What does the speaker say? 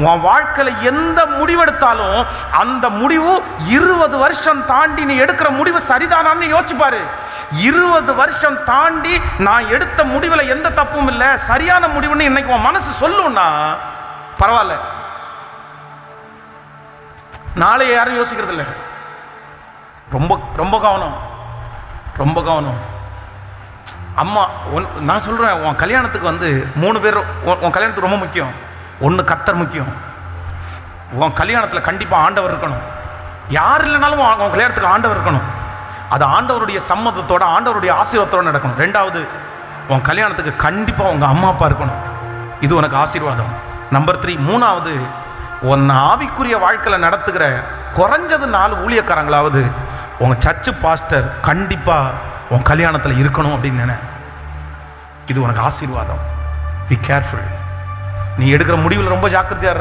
உன் வாழ்க்கையில எந்த முடிவெடுத்தாலும் அந்த முடிவு 20 வருஷம் தாண்டி நீ எடுக்கிற முடிவு சரிதானான்னு யோசிச்சு பாரு. 20 வருஷம் தாண்டி நான் எடுத்த முடிவில் எந்த தப்பும் இல்லை, சரியான முடிவுன்னு இன்னைக்கு உன் மனசு சொல்லுன்னா பரவாயில்ல. நாளை யாரும் யோசிக்கிறது இல்லை. ரொம்ப ரொம்ப கவனம், ரொம்ப கவனம். அம்மா நான் சொல்றேன், உன் கல்யாணத்துக்கு 3 பேர் உன் கல்யாணத்துக்கு ரொம்ப முக்கியம். ஒன்று கர்த்தர் முக்கியம். உன் கல்யாணத்தில் கண்டிப்பாக ஆண்டவர் இருக்கணும். யார் இல்லைனாலும் உன் கல்யாணத்துக்கு ஆண்டவர் இருக்கணும். அது ஆண்டவருடைய சம்மதத்தோட ஆண்டவருடைய ஆசீர்வாதத்தோடு நடக்கணும். 2வது, உன் கல்யாணத்துக்கு கண்டிப்பாக உங்கள் அம்மா அப்பா இருக்கணும். இது உனக்கு ஆசீர்வாதம். நம்பர் 3. 3வது, உன் ஆவிக்குரிய வாழ்க்கையில் நடத்துகிற குறைஞ்சது 4 ஊழியக்காரங்களாவது உங்கள் சர்ச்சு பாஸ்டர் கண்டிப்பாக உன் கல்யாணத்தில் இருக்கணும் அப்படின்னு நினை. இது உனக்கு ஆசீர்வாதம். Be careful. நீ எடுக்கிற முடிவில் ரொம்ப ஜாக்கிரதையா